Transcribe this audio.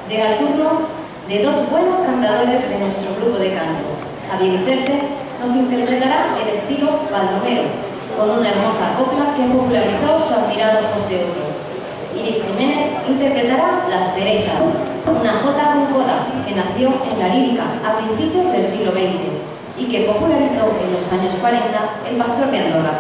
llega el turno de dos buenos cantadores de nuestro grupo de canto. Javier Iserte nos interpretará el estilo baldomero, con una hermosa copla que popularizó su admirado José Otto. Iris Jiménez interpretará Las Cerezas, una jota con coda que nació en la lírica a principios del siglo XX y que popularizó en los años 40 el Pastor de Andorra.